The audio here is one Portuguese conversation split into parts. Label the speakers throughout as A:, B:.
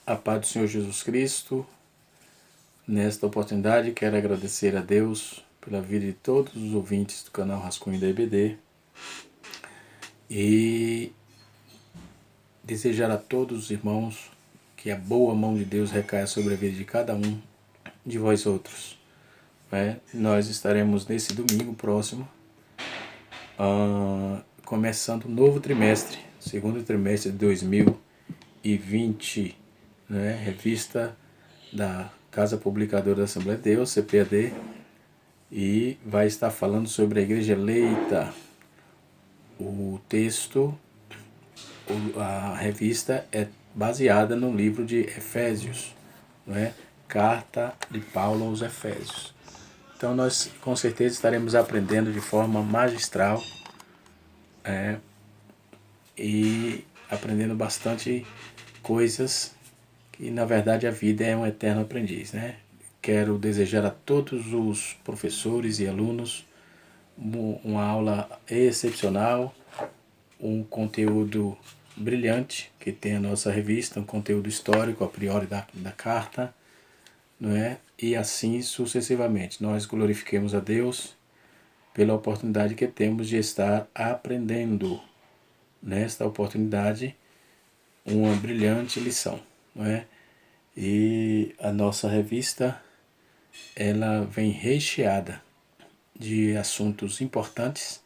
A: A paz do Senhor Jesus Cristo. Nesta oportunidade quero agradecer a Deus pela vida de todos os ouvintes do canal Rascunho da EBD e desejar a todos os irmãos que a boa mão de Deus recaia sobre a vida de cada um de vós outros. Nós estaremos nesse domingo próximo começando um novo trimestre, segundo trimestre de 2020, revista da Casa Publicadora da Assembleia de Deus, CPAD, e vai estar falando sobre a Igreja Eleita. O texto, a revista é baseada no livro de Efésios, Carta de Paulo aos Efésios. Então nós com certeza estaremos aprendendo de forma magistral e aprendendo bastante coisas que na verdade a vida é um eterno aprendiz, Quero desejar a todos os professores e alunos uma aula excepcional, um conteúdo brilhante que tem a nossa revista, um conteúdo histórico a priori da carta, e assim sucessivamente. Nós glorifiquemos a Deus pela oportunidade que temos de estar aprendendo nesta oportunidade uma brilhante lição, E a nossa revista ela vem recheada de assuntos importantes,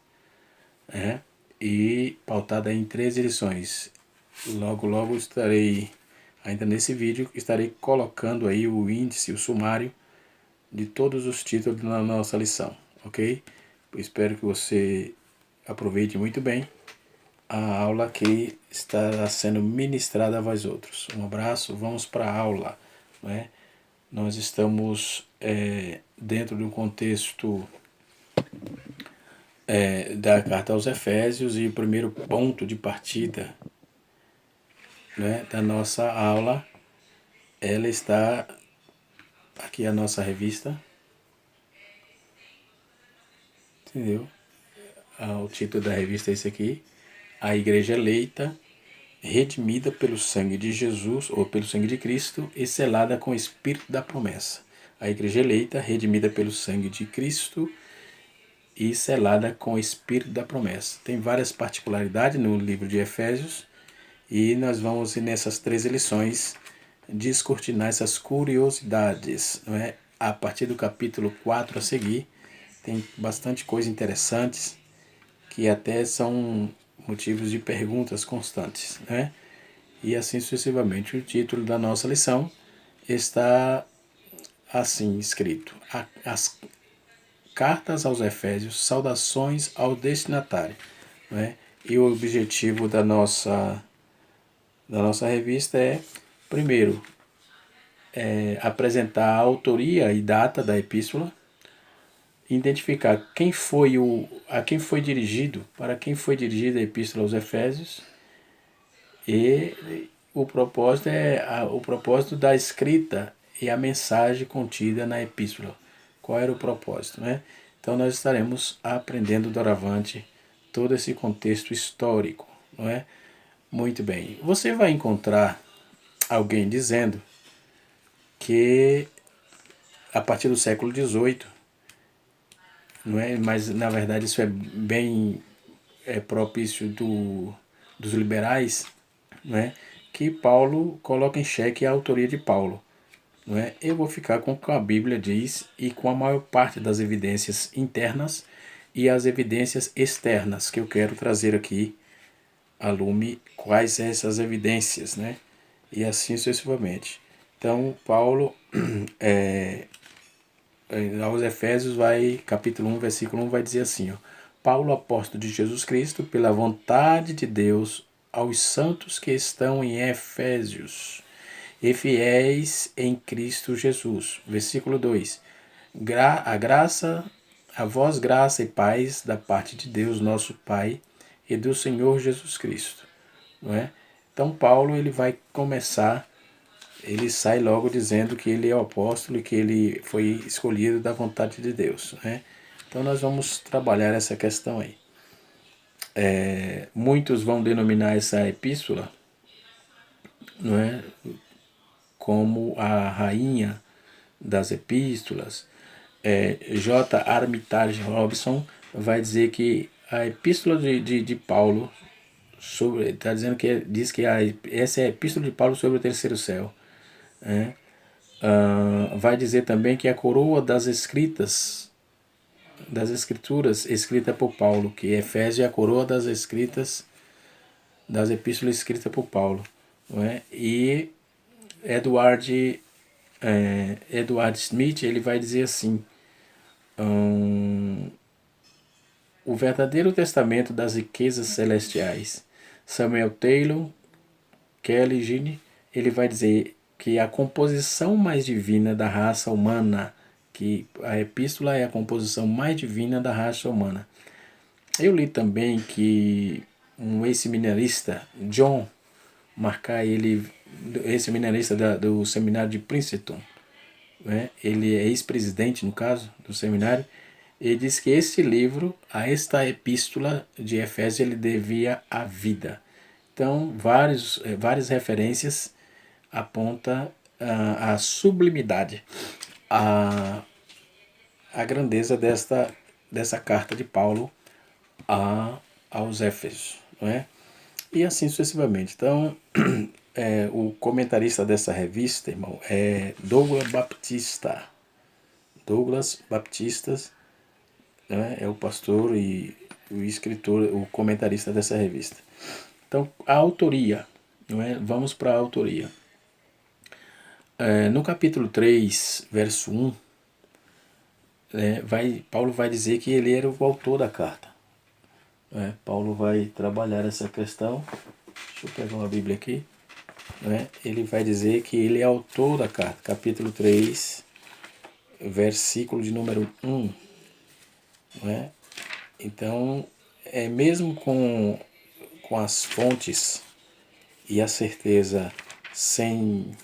A: e pautada em 3 edições. Logo estarei, ainda nesse vídeo, estarei colocando aí o índice, o sumário de todos os títulos da nossa lição, ok? Eu espero que você aproveite muito bem a aula que está sendo ministrada a vós outros. Um abraço, vamos para a aula. Nós estamos dentro do contexto da carta aos Efésios, e o primeiro ponto de partida da nossa aula, ela está aqui, a nossa revista, entendeu? O título da revista é esse aqui: A Igreja Eleita, redimida pelo sangue de Jesus, ou pelo sangue de Cristo, e selada com o Espírito da promessa. A Igreja Eleita, redimida pelo sangue de Cristo e selada com o Espírito da promessa. Tem várias particularidades no livro de Efésios, e nós vamos, nessas 3 lições, descortinar essas curiosidades. A partir do capítulo 4 a seguir, tem bastante coisa interessantes, que até são motivos de perguntas constantes, E assim sucessivamente. O título da nossa lição está assim escrito: As Cartas aos Efésios, saudações ao destinatário. E o objetivo da nossa revista é, primeiro, apresentar a autoria e data da epístola, identificar a quem foi dirigido, para quem foi dirigida a epístola aos Efésios, e o propósito o propósito da escrita e a mensagem contida na epístola. Qual era o propósito, Então nós estaremos aprendendo doravante todo esse contexto histórico, Muito bem. Você vai encontrar alguém dizendo que a partir do século XVIII, mas na verdade isso é bem propício dos liberais, que Paulo coloca em xeque a autoria de Paulo. Eu vou ficar com o que a Bíblia diz e com a maior parte das evidências internas e as evidências externas, que eu quero trazer aqui a lume quais são essas evidências, e assim sucessivamente. Então, Paulo, aos Efésios, capítulo 1, versículo 1, vai dizer assim: Paulo, apóstolo de Jesus Cristo, pela vontade de Deus, aos santos que estão em Efésios e fiéis em Cristo Jesus. Versículo 2: a vós graça e paz da parte de Deus, nosso Pai, e do Senhor Jesus Cristo. Então Paulo, ele vai começar, ele sai logo dizendo que ele é o apóstolo e que ele foi escolhido da vontade de Deus. Então nós vamos trabalhar essa questão aí. Muitos vão denominar essa epístola, como a rainha das epístolas. J. Armitage Robson vai dizer que a epístola de Paulo, está dizendo que diz que essa é a epístola de Paulo sobre o terceiro céu. Né? Vai dizer também que a coroa das escrituras escrita por Paulo, que Efésios é a coroa das epístolas escritas por Paulo. Não é? E Edward Smith, ele vai dizer assim: o verdadeiro testamento das riquezas celestiais. Samuel Taylor Kelly Gini, ele vai dizer que a composição mais divina da raça humana, que a epístola é a composição mais divina da raça humana. Eu li também que um ex-seminarista, John Mackay, ex-seminarista do seminário de Princeton, né? Ele é ex-presidente, no caso, do seminário. Ele diz que esse livro, a esta epístola de Efésios, ele devia a vida. Então, várias referências apontam a sublimidade, a grandeza dessa carta de Paulo aos Éfesos, não é? E assim sucessivamente. Então, o comentarista dessa revista, irmão, é Douglas Baptistas, né? É o pastor e o escritor, o comentarista dessa revista. Então, a autoria, não é? Vamos para a autoria. No capítulo 3, verso 1, Paulo vai dizer que ele era o autor da carta. Paulo vai trabalhar essa questão. Deixa eu pegar uma Bíblia aqui. Ele vai dizer que ele é autor da carta. Capítulo 3, versículo de número 1. Então, mesmo com as fontes e a certeza sem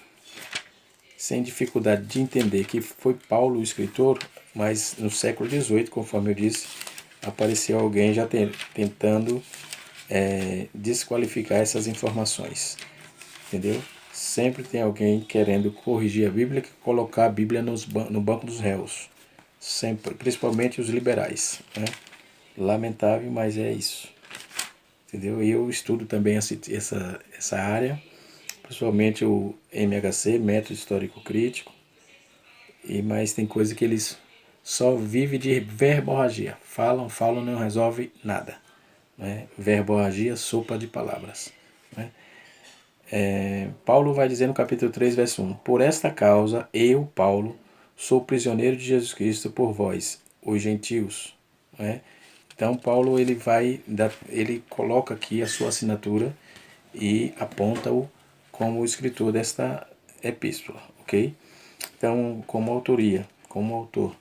A: dificuldade de entender que foi Paulo o escritor, mas no século XVIII, conforme eu disse, apareceu alguém já tentando desqualificar essas informações. Entendeu? Sempre tem alguém querendo corrigir a Bíblia, colocar a Bíblia no banco dos réus. Sempre, principalmente os liberais. Né? Lamentável, mas é isso. Entendeu? E eu estudo também essa área, principalmente o MHC, Método Histórico Crítico, mas tem coisa que eles só vivem de verborragia. Falam, não resolve nada. Né? Verborragia, sopa de palavras. Né? Paulo vai dizer no capítulo 3, verso 1: por esta causa, eu, Paulo, sou prisioneiro de Jesus Cristo por vós, os gentios. Né? Então Paulo ele coloca aqui a sua assinatura e aponta-o como o escritor desta epístola, ok? Então, como autoria, como autor.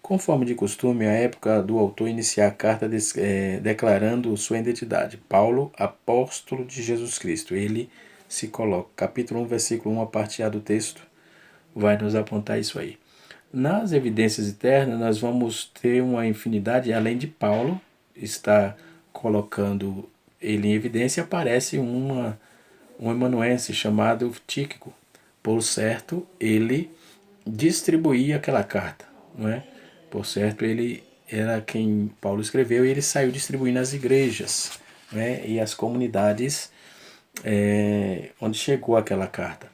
A: Conforme de costume, a época do autor iniciar a carta declarando sua identidade. Paulo, apóstolo de Jesus Cristo. Ele se coloca. Capítulo 1, versículo 1, a parte A do texto, vai nos apontar isso aí. Nas evidências internas, nós vamos ter uma infinidade, além de Paulo estar colocando ele em evidência, aparece um amanuense chamado Tíquico. Por certo, ele distribuía aquela carta, não é? Por certo, ele era quem Paulo escreveu e ele saiu distribuindo as igrejas, né? E as comunidades onde chegou aquela carta.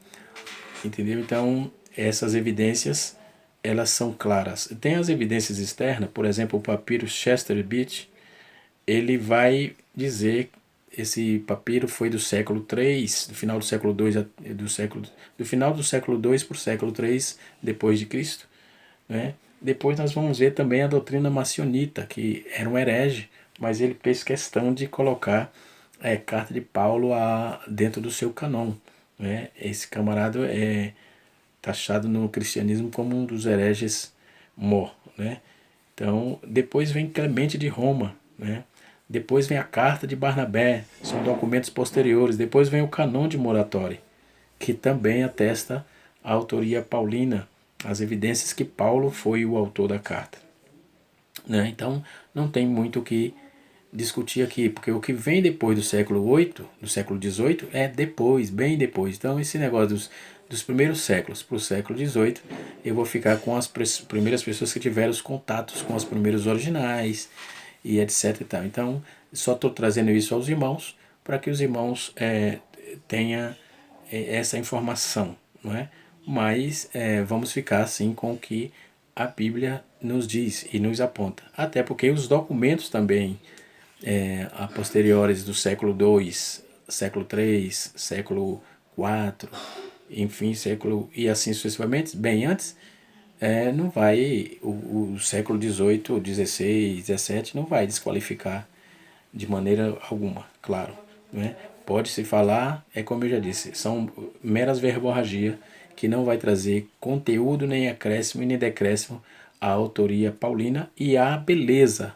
A: Entendeu? Então, essas evidências, elas são claras. Tem as evidências externas, por exemplo, o papiro Chester Beach, ele vai dizer, esse papiro foi do século III, do final do século II, do final do século II para o século III depois de Cristo, né? Depois nós vamos ver também a doutrina macionita, que era um herege, mas ele fez questão de colocar a carta de Paulo dentro do seu canon. Né? Esse camarada é taxado no cristianismo como um dos hereges mor. Né? Então, depois vem Clemente de Roma, né? Depois vem a carta de Barnabé, são documentos posteriores. Depois vem o canon de Muratori, que também atesta a autoria paulina, as evidências que Paulo foi o autor da carta. Né? Então, não tem muito o que discutir aqui, porque o que vem depois do século VIII, do século XVIII, é depois, bem depois. Então, esse negócio dos primeiros séculos para o século XVIII, eu vou ficar com as primeiras pessoas que tiveram os contatos com os primeiros originais e etc. E tal. Então, só estou trazendo isso aos irmãos para que os irmãos tenham essa informação, não é? Mas vamos ficar assim com o que a Bíblia nos diz e nos aponta. Até porque os documentos também a posteriores do século II, século III, século IV, enfim, século e assim sucessivamente, bem antes, não vai, o século XVIII, XVI, XVII não vai desqualificar de maneira alguma, claro. Né? Pode-se falar, como eu já disse, são meras verborragia que não vai trazer conteúdo, nem acréscimo e nem decréscimo à autoria paulina e à beleza,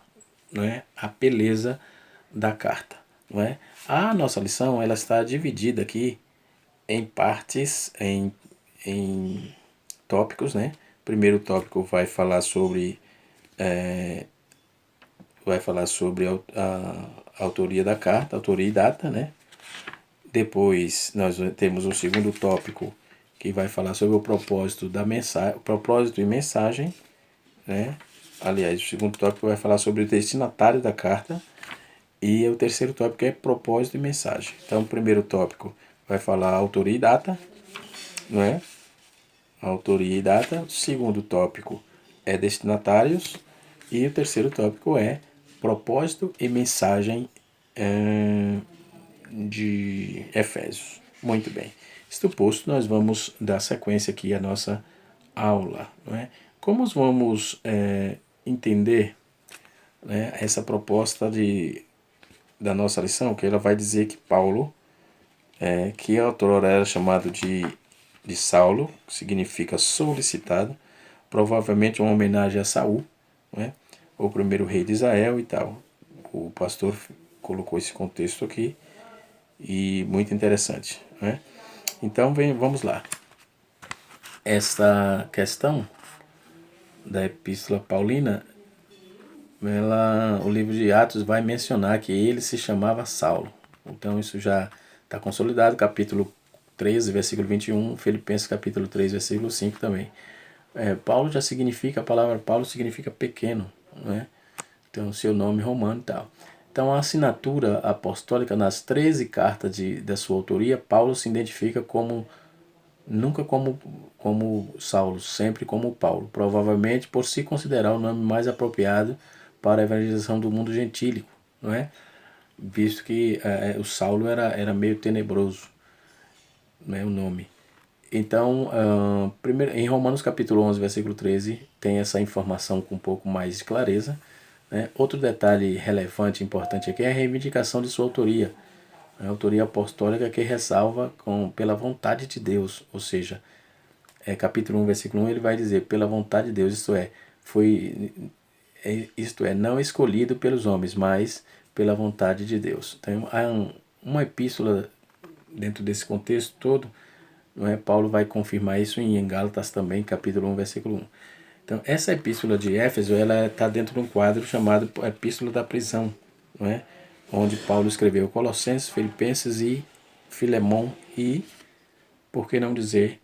A: não é? A beleza da carta. Não é? A nossa lição ela está dividida aqui em partes, em tópicos. Né? O primeiro tópico vai falar sobre a autoria da carta, autoria e data, né? Depois nós temos o segundo tópico que vai falar sobre o propósito da mensagem, propósito e mensagem, né? Aliás, o segundo tópico vai falar sobre o destinatário da carta e o terceiro tópico é propósito e mensagem. Então, o primeiro tópico vai falar autoria e data, não é? Autoria e data. O segundo tópico é destinatários e o terceiro tópico é propósito e mensagem de Efésios. Muito bem. Isto posto, nós vamos dar sequência aqui à nossa aula. Não é? Como vamos entender, né, essa proposta da nossa lição? Que ela vai dizer que Paulo, que outrora era chamado de Saulo, que significa solicitado, provavelmente uma homenagem a Saul, né, o primeiro rei de Israel e tal. O pastor colocou esse contexto aqui e muito interessante. Né? Então vamos lá. Esta questão da Epístola Paulina, o livro de Atos vai mencionar que ele se chamava Saulo. Então isso já está consolidado, capítulo 13, versículo 21, Filipenses capítulo 3, versículo 5 também. Paulo já significa, a palavra Paulo significa pequeno, né? Então seu nome romano e tal. Então a assinatura apostólica nas 13 cartas da sua autoria, Paulo se identifica nunca como Saulo, sempre como Paulo, provavelmente por se considerar o nome mais apropriado para a evangelização do mundo gentílico, não é? Visto que o Saulo era meio tenebroso, né, o nome. Então, primeiro, em Romanos capítulo 11, versículo 13, tem essa informação com um pouco mais de clareza. Né? Outro detalhe relevante e importante aqui é a reivindicação de sua autoria. A autoria apostólica que ressalva pela vontade de Deus, ou seja, capítulo 1, versículo 1, ele vai dizer, pela vontade de Deus, isto é, não escolhido pelos homens, mas pela vontade de Deus. Então, há uma epístola dentro desse contexto todo, não é? Paulo vai confirmar isso em Gálatas também, capítulo 1, versículo 1. Então, essa epístola de Éfeso, ela está dentro de um quadro chamado Epístola da Prisão, não é? Onde Paulo escreveu Colossenses, Filipenses e Filemon e, por que não dizer,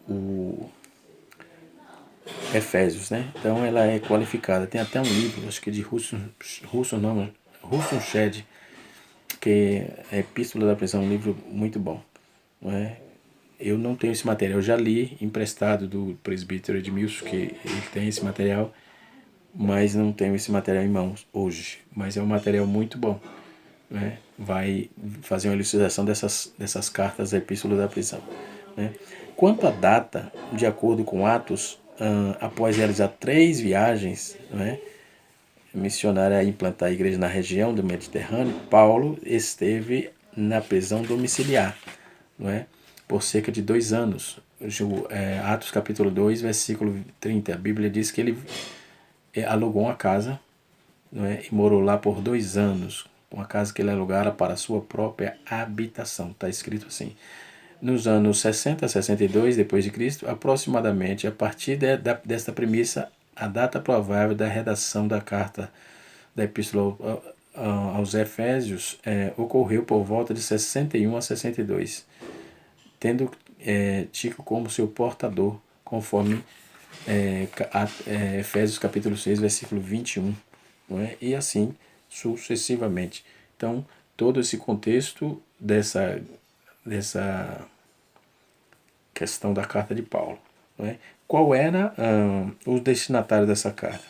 A: o Efésios, né? Então ela é qualificada. Tem até um livro, acho que de Russo Shed, que é Epístola da Prisão, um livro muito bom. Não é? Eu não tenho esse material, eu já li emprestado do presbítero Edmilson, que ele tem esse material, mas não tenho esse material em mãos hoje. Mas é um material muito bom. Né? Vai fazer uma elucidação dessas cartas da Epístola da Prisão. Né? Quanto à data, de acordo com Atos, após realizar 3 viagens, né, missionária a implantar a igreja na região do Mediterrâneo, Paulo esteve na prisão domiciliar, não é? Por cerca de 2 anos. Atos capítulo 2, versículo 30, a Bíblia diz que ele alugou uma casa, não é? E morou lá por 2 anos, uma casa que ele alugara para a sua própria habitação, está escrito assim. Nos anos 60 a 62 depois de Cristo, aproximadamente a partir desta premissa, a data provável da redação da carta da Epístola aos Efésios ocorreu por volta de 61 a 62, tendo Tico como seu portador, conforme Efésios capítulo 6, versículo 21, não é? E assim sucessivamente. Então, todo esse contexto dessa questão da carta de Paulo. Não é? Qual era o destinatário dessa carta?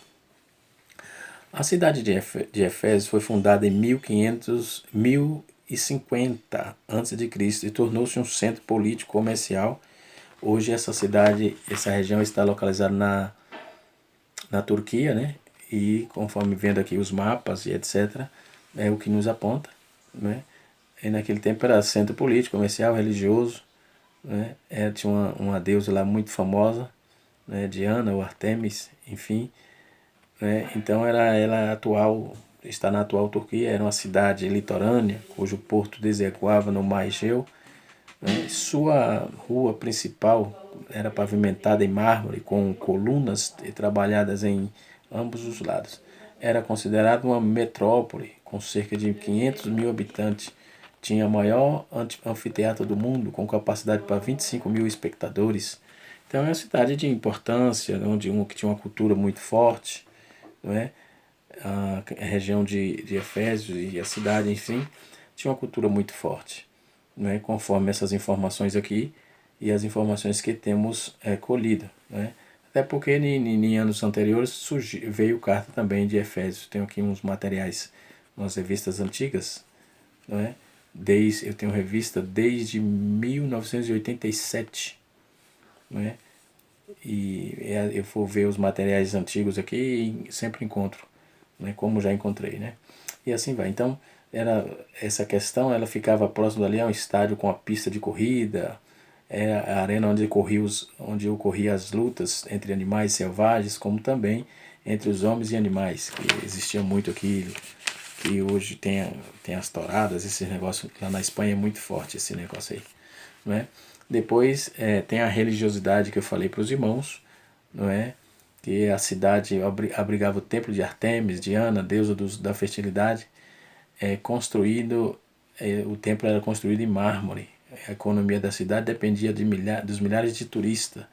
A: A cidade de Efésios foi fundada em 1050 a.C. e tornou-se um centro político comercial. Hoje essa cidade, essa região está localizada na Turquia, né? E conforme vendo aqui os mapas e etc., é o que nos aponta, né? E naquele tempo era centro político, comercial, religioso, né? Tinha uma deusa lá muito famosa, né? Diana ou Artemis, enfim, né? Então ela atual, está na atual Turquia, era uma cidade litorânea, cujo porto desaguava no mar Egeu, né? Sua rua principal era pavimentada em mármore, com colunas trabalhadas em ambos os lados. Era considerada uma metrópole, com cerca de 500 mil habitantes. Tinha o maior anfiteatro do mundo, com capacidade para 25 mil espectadores. Então é uma cidade de importância, que tinha uma cultura muito forte, não é? A região de Efésios e a cidade, enfim, tinha uma cultura muito forte, né? Conforme essas informações aqui e as informações que temos colhido, né? Até porque em anos anteriores veio carta também de Efésios. Tenho aqui uns materiais, umas revistas antigas, não é? Eu tenho revista desde 1987, não é? E eu vou ver os materiais antigos aqui e sempre encontro, né, como já encontrei, né? E assim vai. Então, essa questão, ela ficava próximo ali a um estádio com a pista de corrida, era a arena onde ocorriam as lutas entre animais selvagens, como também entre os homens e animais, que existia muito aqui, que hoje tem as touradas, esse negócio lá na Espanha é muito forte esse negócio aí, não é? Depois tem a religiosidade que eu falei para os irmãos, não é? Que a cidade abrigava o templo de Artemis, Diana, deusa da fertilidade, o templo era construído em mármore. A economia da cidade dependia dos milhares de turistas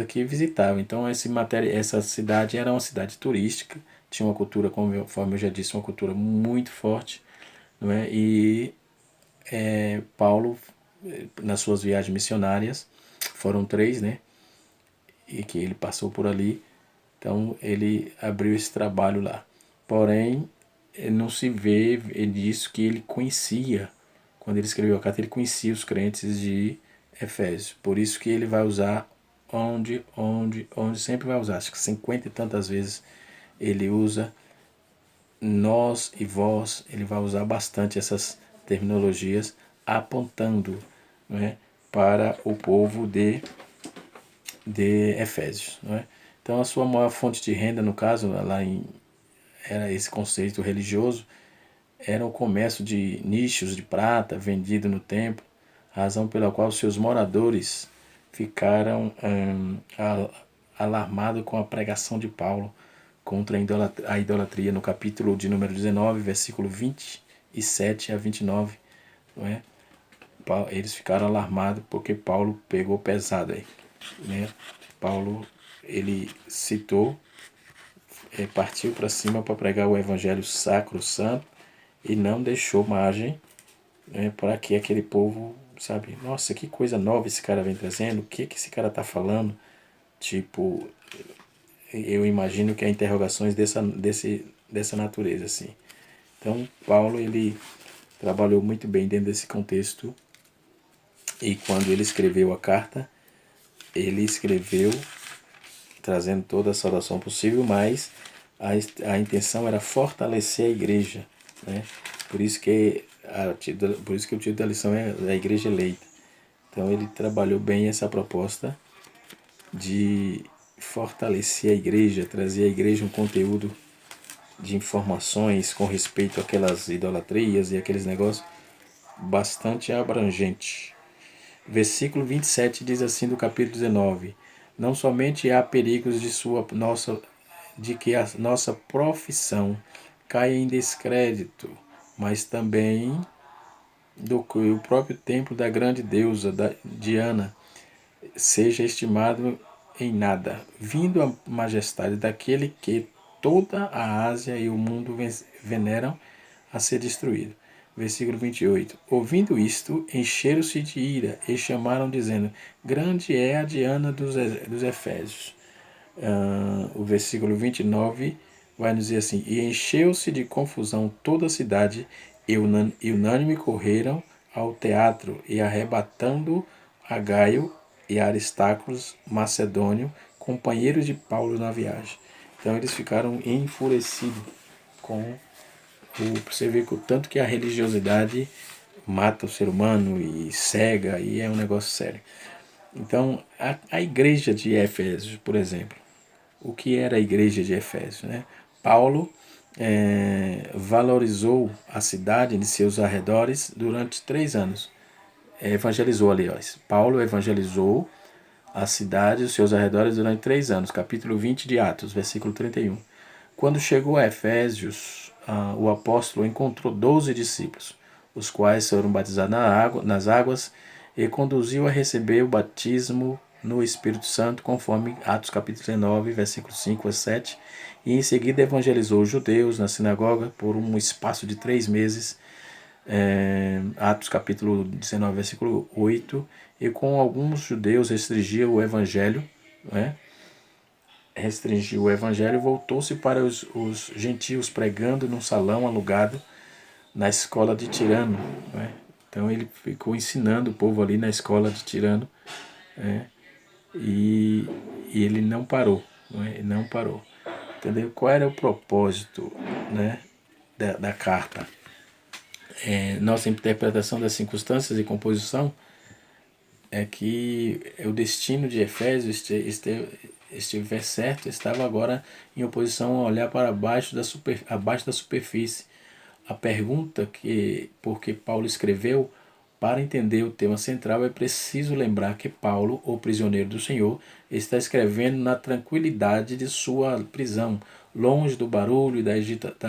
A: que visitavam. Então essa cidade era uma cidade turística, tinha uma cultura, conforme eu já disse, uma cultura muito forte, não é? E Paulo, nas suas viagens missionárias, foram 3, né? E que ele passou por ali, então ele abriu esse trabalho lá. Porém, não se vê disso que ele conhecia, quando ele escreveu a carta, ele conhecia os crentes de Efésio. Por isso que ele vai usar onde sempre vai usar. Acho que 50 e tantas vezes ele usa nós e vós, ele vai usar bastante essas terminologias apontando, não é, para o povo de Efésios. Não é? Então a sua maior fonte de renda, no caso, era esse conceito religioso, era o comércio de nichos de prata vendido no templo, razão pela qual seus moradores ficaram alarmados com a pregação de Paulo contra a idolatria, no capítulo de número 19, versículo 27 a 29. Não é? Eles ficaram alarmados porque Paulo pegou pesado aí, né? Paulo, ele citou, partiu para cima para pregar o evangelho sacro, santo, e não deixou margem, né, para que aquele povo, sabe, nossa, que coisa nova esse cara vem trazendo, o que esse cara está falando? Tipo, eu imagino que há interrogações dessa natureza, assim. Então, Paulo, ele trabalhou muito bem dentro desse contexto, e quando ele escreveu a carta, ele escreveu trazendo toda a saudação possível, mas a intenção era fortalecer a igreja, né? Por isso que o título da lição é a igreja eleita. Então ele trabalhou bem essa proposta de fortalecer a igreja, trazer à igreja um conteúdo de informações com respeito àquelas idolatrias e aqueles negócios bastante abrangente. Versículo 27 diz assim do capítulo 19: Não somente há perigos de que a nossa profissão caia em descrédito, mas também do que o próprio templo da grande deusa Diana seja estimado em nada, vindo a majestade daquele que toda a Ásia e o mundo veneram a ser destruído. Versículo 28. Ouvindo isto, encheram-se de ira e chamaram, dizendo: Grande é a Diana dos Efésios. O versículo 29 vai nos dizer assim: E encheu-se de confusão toda a cidade, e unânime correram ao teatro, e arrebatando a Gaio e Aristarcos Macedônio, companheiros de Paulo na viagem. Então eles ficaram enfurecidos com você vê que o tanto que a religiosidade mata o ser humano e cega, e é um negócio sério. Então, a igreja de Éfeso, por exemplo, o que era a igreja de Éfeso? Né? Paulo valorizou a cidade e seus arredores durante 3 anos. Evangelizou, aliás. Paulo evangelizou a cidade e os seus arredores durante 3 anos. Capítulo 20 de Atos, versículo 31. Quando chegou a Efésios, o apóstolo encontrou 12 discípulos, os quais foram batizados nas águas e conduziu a receber o batismo no Espírito Santo, conforme Atos capítulo 19, versículos 5 a 7, e em seguida evangelizou os judeus na sinagoga por um espaço de 3 meses, Atos capítulo 19, versículo 8, e com alguns judeus restringiu o evangelho, né? Restringiu o evangelho e voltou-se para os gentios, pregando num salão alugado na escola de Tirano. Né? Então ele ficou ensinando o povo ali na escola de Tirano, né? e, e ele não parou. Né? Ele não parou. Entendeu? Qual era o propósito, né, da carta? Nossa interpretação das circunstâncias e composição é que o destino de Efésios estiver certo, estava agora em oposição a olhar para abaixo da superfície. A pergunta porque Paulo escreveu, para entender o tema central, é preciso lembrar que Paulo, o prisioneiro do Senhor, está escrevendo na tranquilidade de sua prisão, longe do barulho, da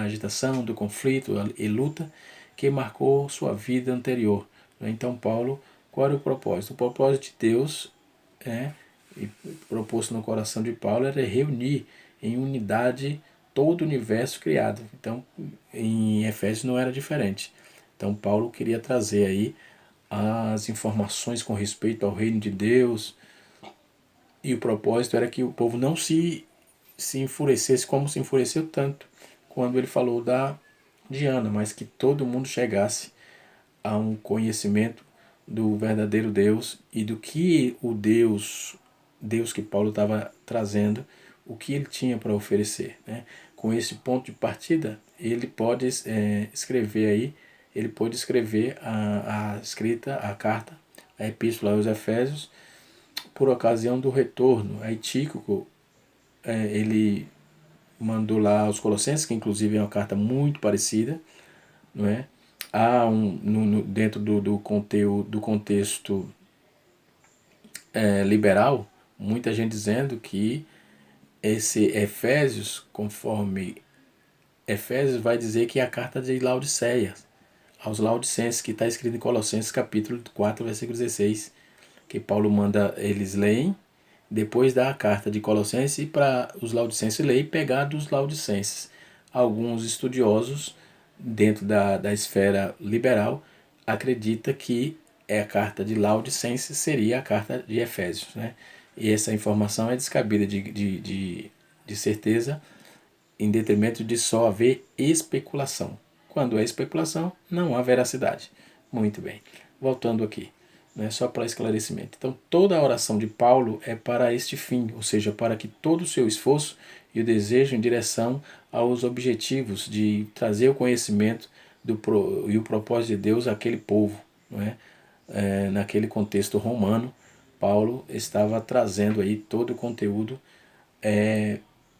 A: agitação, do conflito e luta que marcou sua vida anterior. Então, Paulo, qual era o propósito? O propósito de Deus, e proposto no coração de Paulo, era reunir em unidade todo o universo criado. Então, em Efésios não era diferente. Então, Paulo queria trazer aí as informações com respeito ao reino de Deus, e o propósito era que o povo não se enfurecesse como se enfureceu tanto quando ele falou da Diana, mas que todo mundo chegasse a um conhecimento do verdadeiro Deus e do que o Deus que Paulo estava trazendo, o que ele tinha para oferecer. Né? Com esse ponto de partida, ele pode escrever aí, ele pode escrever a carta, a epístola aos Efésios, por ocasião do retorno. Aí Tíquico, ele mandou lá aos Colossenses, que inclusive é uma carta muito parecida, não é? Há dentro do conteúdo, do contexto liberal, muita gente dizendo que esse Efésios, conforme Efésios vai dizer que é a carta de Laodiceia, aos Laodicenses, que está escrito em Colossenses capítulo 4, versículo 16, que Paulo manda eles leem, depois dá a carta de Colossenses e para os Laodicenses ler e pegar dos Laodicenses. Alguns estudiosos dentro da esfera liberal acredita que a carta de Laodicenses seria a carta de Efésios. Né? E essa informação é descabida de certeza, em detrimento de só haver especulação. Quando é especulação, não há veracidade. Muito bem. Voltando aqui, né, só para esclarecimento. Então, toda a oração de Paulo é para este fim, ou seja, para que todo o seu esforço e o desejo em direção aos objetivos de trazer o conhecimento e o propósito de Deus àquele povo. Não é? Naquele contexto romano, Paulo estava trazendo aí todo o conteúdo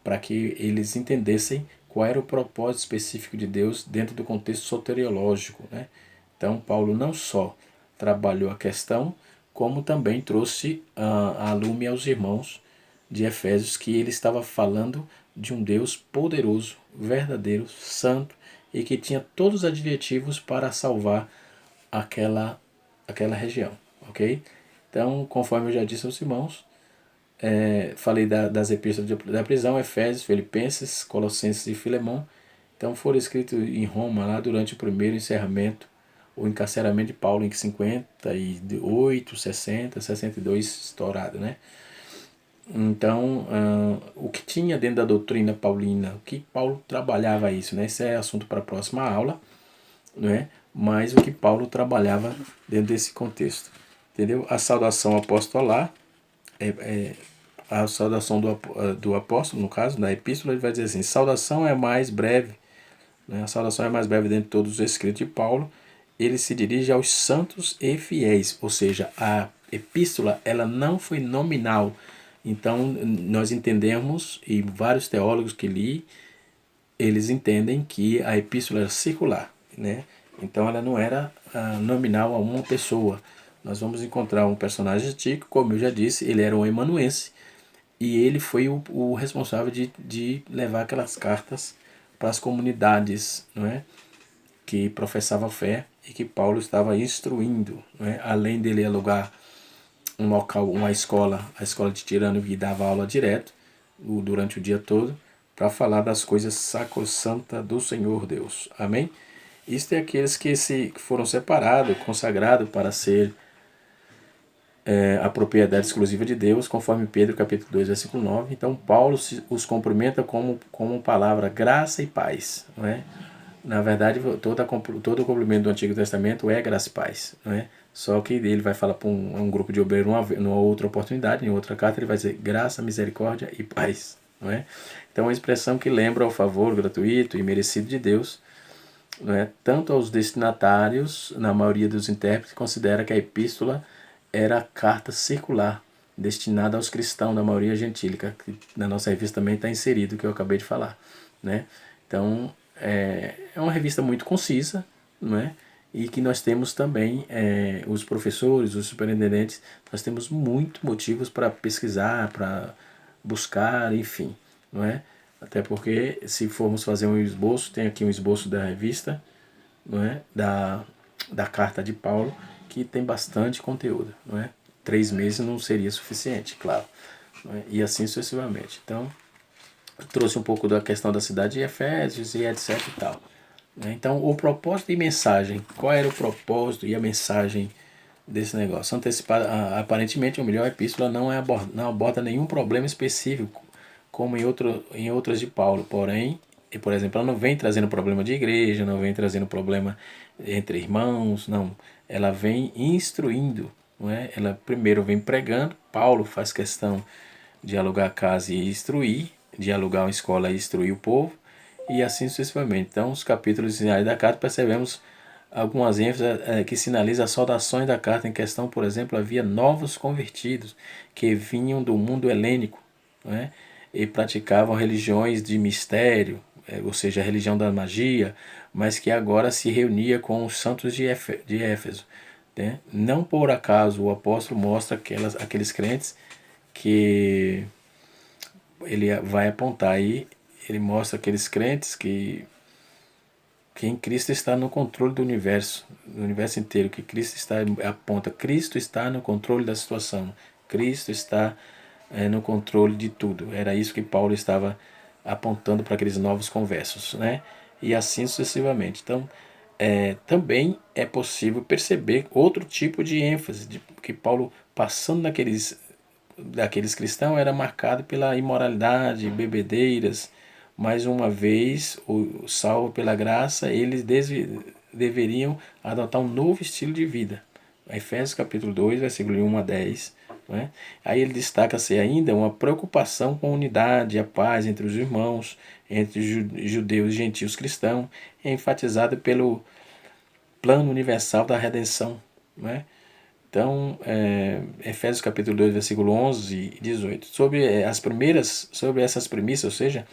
A: para que eles entendessem qual era o propósito específico de Deus dentro do contexto soteriológico. Né? Então, Paulo não só trabalhou a questão, como também trouxe a lume aos irmãos de Efésios que ele estava falando de um Deus poderoso, verdadeiro, santo e que tinha todos os adjetivos para salvar aquela região, ok? Então, conforme eu já disse aos irmãos, falei das epístolas da prisão, Efésios, Filipenses, Colossenses e Filemão. Então foram escritos em Roma lá durante o primeiro encerramento, o encarceramento de Paulo em 58, 60, 62 estourado, né? Então, o que tinha dentro da doutrina paulina, o que Paulo trabalhava isso, né? Esse é assunto para a próxima aula, né? Mas o que Paulo trabalhava dentro desse contexto, entendeu? A saudação apostolar, a saudação do apóstolo, no caso, da epístola, ele vai dizer assim, saudação é mais breve, né? A saudação é mais breve dentro de todos os escritos de Paulo, ele se dirige aos santos e fiéis, ou seja, a epístola ela não foi nominal. Então nós entendemos, e vários teólogos que li, eles entendem que a epístola era circular, né? Então ela não era nominal a uma pessoa. Nós vamos encontrar um personagem antigo, como eu já disse, ele era um emanuense, e ele foi o responsável de levar aquelas cartas para as comunidades, não é? Que professava fé e que Paulo estava instruindo, não é? Além dele alugar um local, uma escola, a escola de Tirano, que dava aula direto durante o dia todo, para falar das coisas sacrossanta do Senhor Deus. Amém? Isto é aqueles que foram separados, consagrados para ser a propriedade exclusiva de Deus, conforme Pedro capítulo 2, versículo 9. Então Paulo os cumprimenta como palavra graça e paz, não é? Na verdade, todo o cumprimento do Antigo Testamento é graça e paz, não é? Só que ele vai falar para um grupo de obreiros numa outra oportunidade, em outra carta, ele vai dizer graça, misericórdia e paz, não é? Então é uma expressão que lembra o favor gratuito e merecido de Deus, não é? Tanto aos destinatários, na maioria dos intérpretes, considera que a epístola era a carta circular, destinada aos cristãos da maioria gentílica, que na nossa revista também está inserido, que eu acabei de falar, né? Então, é uma revista muito concisa, não é? E que nós temos também, os professores, os superintendentes, nós temos muitos motivos para pesquisar, para buscar, enfim, não é? Até porque, se formos fazer um esboço, tem aqui um esboço da revista, não é? Da carta de Paulo, que tem bastante conteúdo, não é? 3 meses não seria suficiente, claro, não é? E assim sucessivamente. Então, eu trouxe um pouco da questão da cidade de Efésios e etc e tal, né? Então, o propósito e mensagem, qual era o propósito e a mensagem desse negócio? Aparentemente, o melhor epístola não aborda nenhum problema específico, como em outras de Paulo, porém, por exemplo, ela não vem trazendo problema de igreja, não vem trazendo problema entre irmãos, não. Ela vem instruindo, não é? Ela primeiro vem pregando, Paulo faz questão de alugar a casa e instruir, de alugar uma escola e instruir o povo, e assim sucessivamente. Então, os capítulos iniciais da carta percebemos algumas ênfases que sinalizam as saudações da carta em questão. Por exemplo, havia novos convertidos que vinham do mundo helênico, não é? E praticavam religiões de mistério, ou seja, a religião da magia, mas que agora se reunia com os santos de Éfeso, né? Não por acaso o apóstolo mostra aqueles crentes que ele vai apontar aí, ele mostra aqueles crentes que em Cristo está no controle do universo inteiro, que Cristo aponta, Cristo está no controle da situação, Cristo está no controle de tudo. Era isso que Paulo estava apontando para aqueles novos conversos, né? E assim sucessivamente. Então, também é possível perceber outro tipo de ênfase, que Paulo, passando daqueles cristãos, era marcado pela imoralidade, bebedeiras. Mais uma vez, o salvo pela graça, eles deveriam adotar um novo estilo de vida. Efésios capítulo 2, versículo 1 a 10. Não é? Aí ele destaca-se ainda uma preocupação com a unidade, a paz entre os irmãos, entre judeus e gentios cristãos, enfatizada pelo plano universal da redenção. Não é? Então, Efésios capítulo 2, versículo 11 e 18. Sobre essas premissas, ou seja,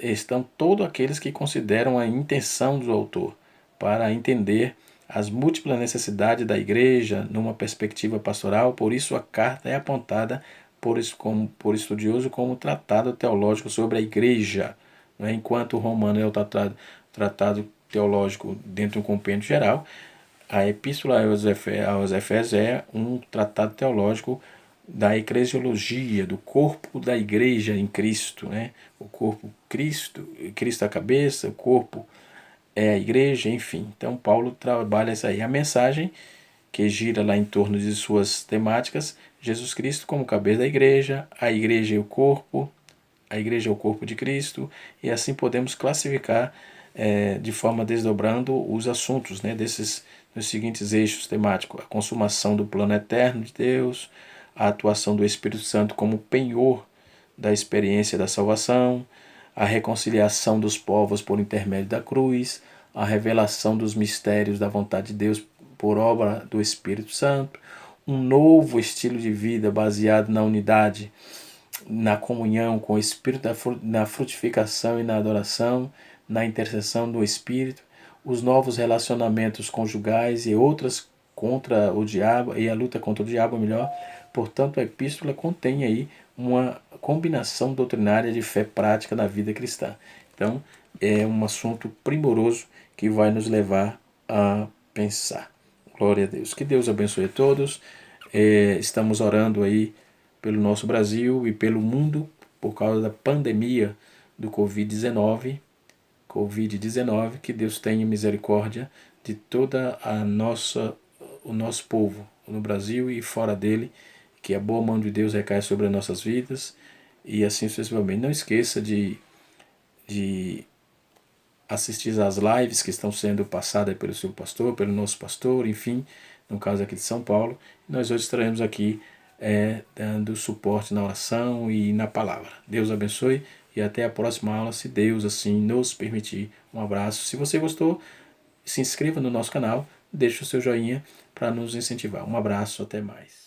A: estão todos aqueles que consideram a intenção do autor para entender as múltiplas necessidades da igreja numa perspectiva pastoral. Por isso a carta é apontada por estudioso como tratado teológico sobre a igreja, enquanto o romano é o tratado teológico dentro de um compêndio geral. A Epístola aos Efésios é um tratado teológico da eclesiologia, do corpo da igreja em Cristo, né? O corpo Cristo é a cabeça, o corpo é a igreja, enfim. Então Paulo trabalha isso aí. A mensagem que gira lá em torno de suas temáticas, Jesus Cristo como cabeça da igreja, a igreja e o corpo, a igreja é o corpo de Cristo, e assim podemos classificar de forma desdobrando os assuntos, né, dos seguintes eixos temáticos: a consumação do plano eterno de Deus, a atuação do Espírito Santo como penhor da experiência da salvação, a reconciliação dos povos por intermédio da cruz, a revelação dos mistérios da vontade de Deus por obra do Espírito Santo, um novo estilo de vida baseado na unidade, na comunhão com o Espírito, na frutificação e na adoração, na intercessão do Espírito, os novos relacionamentos conjugais e outras contra o diabo, e a luta contra o diabo, melhor. Portanto, a epístola contém aí uma combinação doutrinária de fé prática na vida cristã. Então, é um assunto primoroso que vai nos levar a pensar. Glória a Deus. Que Deus abençoe a todos. Estamos orando aí pelo nosso Brasil e pelo mundo por causa da pandemia do Covid-19. Que Deus tenha misericórdia de toda o nosso povo no Brasil e fora dele, que a boa mão de Deus recaia sobre as nossas vidas e assim sucessivamente. Não esqueça de assistir às lives que estão sendo passadas pelo seu pastor, pelo nosso pastor, enfim, no caso aqui de São Paulo. Nós hoje estaremos aqui dando suporte na oração e na palavra. Deus abençoe e até a próxima aula, se Deus assim nos permitir. Um abraço. Se você gostou, se inscreva no nosso canal, deixe o seu joinha para nos incentivar. Um abraço, até mais.